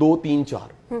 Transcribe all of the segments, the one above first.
2 3 4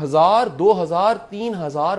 1000 2000 3000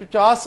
50